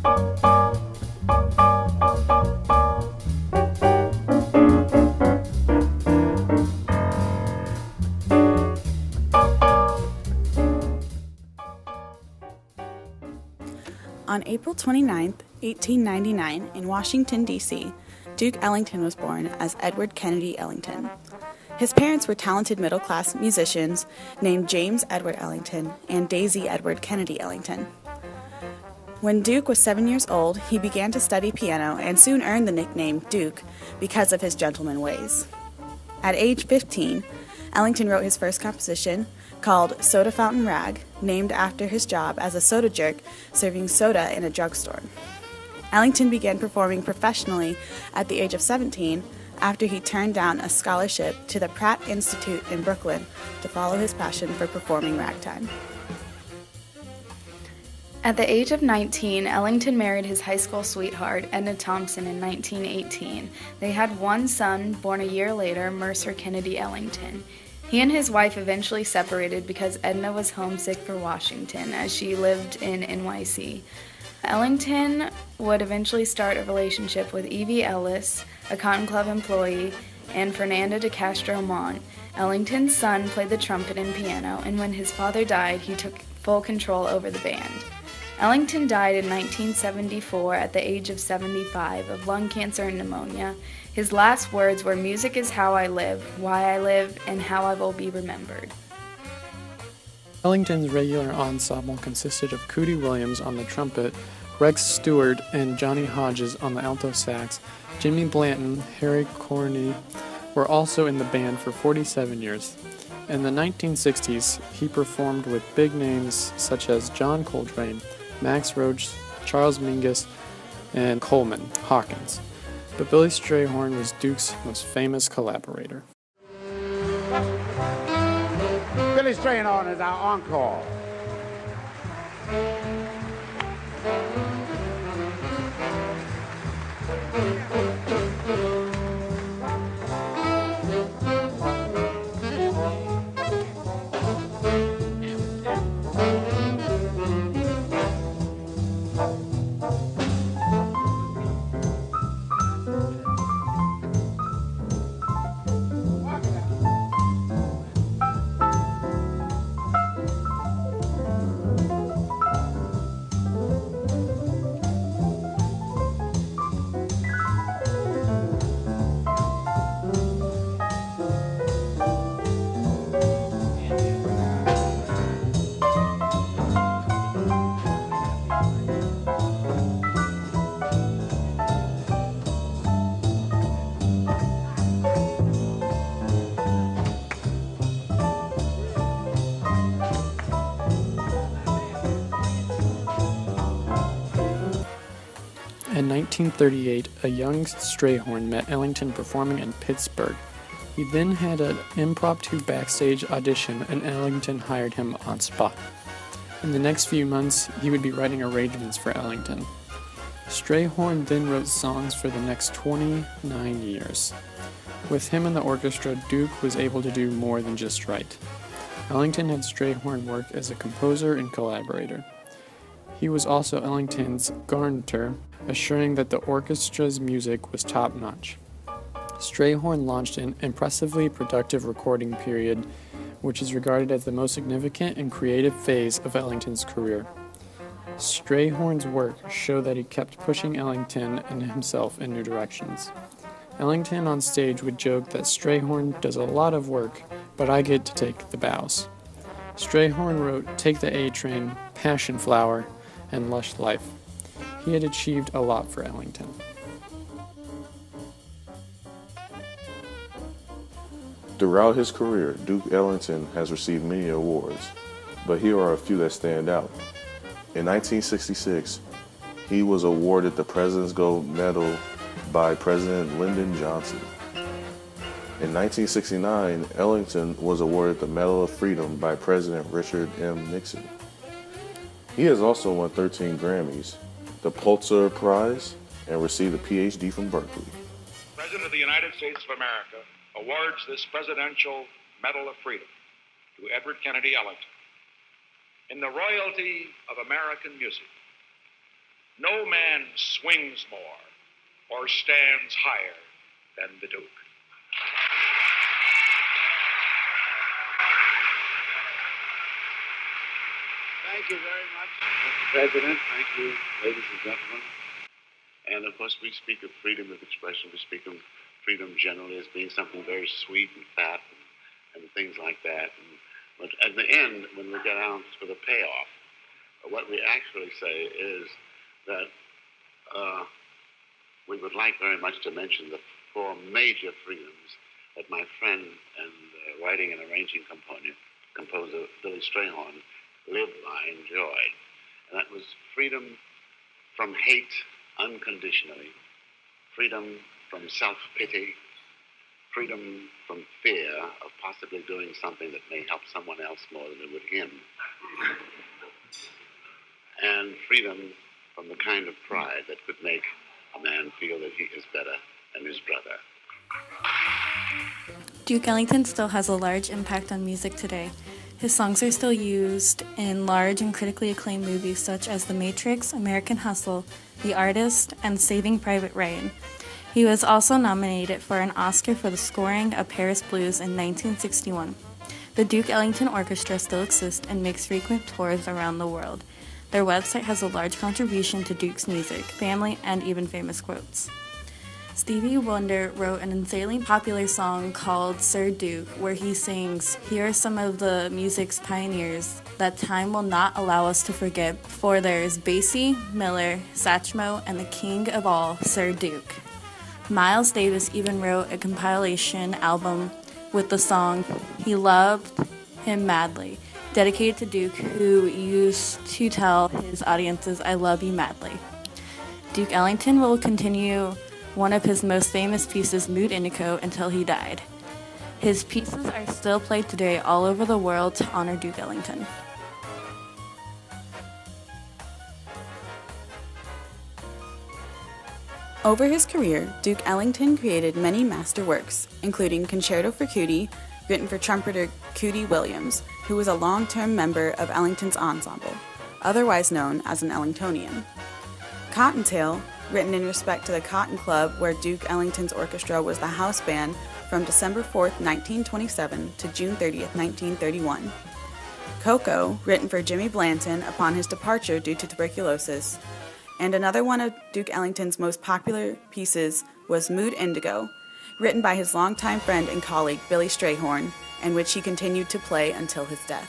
On April 29, 1899, in Washington, D.C., Duke Ellington was born as Edward Kennedy Ellington. His parents were talented middle-class musicians named James Edward Ellington and Daisy Edward Kennedy Ellington. When Duke was 7 years old, he began to study piano and soon earned the nickname Duke because of his gentleman ways. At age 15, Ellington wrote his first composition, called Soda Fountain Rag, named after his job as a soda jerk serving soda in a drugstore. Ellington began performing professionally at the age of 17 after he turned down a scholarship to the Pratt Institute in Brooklyn to follow his passion for performing ragtime. At the age of 19, Ellington married his high school sweetheart, Edna Thompson, in 1918. They had one son, born a year later, Mercer Kennedy Ellington. He and his wife eventually separated because Edna was homesick for Washington, as she lived in NYC. Ellington would eventually start a relationship with Evie Ellis, a Cotton Club employee, and Fernanda de Castro Mont. Ellington's son played the trumpet and piano, and when his father died, he took full control over the band. Ellington died in 1974 at the age of 75 of lung cancer and pneumonia. His last words were, "Music is how I live, why I live, and how I will be remembered." Ellington's regular ensemble consisted of Cootie Williams on the trumpet, Rex Stewart and Johnny Hodges on the alto sax. Jimmy Blanton, Harry Corney were also in the band for 47 years. In the 1960s, he performed with big names such as John Coltrane, Max Roach, Charles Mingus, and Coleman Hawkins. But Billy Strayhorn was Duke's most famous collaborator. Billy Strayhorn is our encore. In 1938, a young Strayhorn met Ellington performing in Pittsburgh. He then had an impromptu backstage audition and Ellington hired him on spot. In the next few months, he would be writing arrangements for Ellington. Strayhorn then wrote songs for the next 29 years. With him in the orchestra, Duke was able to do more than just write. Ellington had Strayhorn work as a composer and collaborator. He was also Ellington's guarantor, assuring that the orchestra's music was top-notch. Strayhorn launched an impressively productive recording period, which is regarded as the most significant and creative phase of Ellington's career. Strayhorn's work showed that he kept pushing Ellington and himself in new directions. Ellington on stage would joke that Strayhorn does a lot of work, but I get to take the bows. Strayhorn wrote Take the A Train, Passion Flower, and Lush Life. He had achieved a lot for Ellington. Throughout his career, Duke Ellington has received many awards, but here are a few that stand out. In 1966, he was awarded the President's Gold Medal by President Lyndon Johnson. In 1969, Ellington was awarded the Medal of Freedom by President Richard M. Nixon. He has also won 13 Grammys, the Pulitzer Prize, and received a PhD from Berkeley. The President of the United States of America awards this Presidential Medal of Freedom to Edward Kennedy Ellington in the royalty of American music. No man swings more or stands higher than the Duke. Thank you very much, Mr. President. Thank you, ladies and gentlemen. And of course, we speak of freedom of expression. We speak of freedom generally as being something very sweet and fat and things like that. But at the end, when we get down to the payoff, what we actually say is that we would like very much to mention the four major freedoms that my friend and writing and arranging composer Billy Strayhorn lived by, enjoyed. And that was freedom from hate unconditionally, freedom from self-pity, freedom from fear of possibly doing something that may help someone else more than it would him, and freedom from the kind of pride that could make a man feel that he is better than his brother. Duke Ellington still has a large impact on music today. His songs are still used in large and critically acclaimed movies such as The Matrix, American Hustle, The Artist, and Saving Private Ryan. He was also nominated for an Oscar for the scoring of Paris Blues in 1961. The Duke Ellington Orchestra still exists and makes frequent tours around the world. Their website has a large contribution to Duke's music, family, and even famous quotes. Stevie Wonder wrote an insanely popular song called Sir Duke, where he sings, "Here are some of the music's pioneers that time will not allow us to forget, for there's Basie, Miller, Satchmo, and the king of all, Sir Duke." Miles Davis even wrote a compilation album with the song He Loved Him Madly, dedicated to Duke, who used to tell his audiences, "I love you madly." Duke Ellington will continue one of his most famous pieces, Mood Indigo, until he died. His pieces are still played today all over the world to honor Duke Ellington. Over his career, Duke Ellington created many masterworks, including Concerto for Cootie, written for trumpeter Cootie Williams, who was a long-term member of Ellington's ensemble, otherwise known as an Ellingtonian. Cottontail, written in respect to the Cotton Club, where Duke Ellington's orchestra was the house band from December 4th, 1927 to June 30th, 1931. Coco, written for Jimmy Blanton upon his departure due to tuberculosis. And another one of Duke Ellington's most popular pieces was Mood Indigo, written by his longtime friend and colleague Billy Strayhorn, and which he continued to play until his death.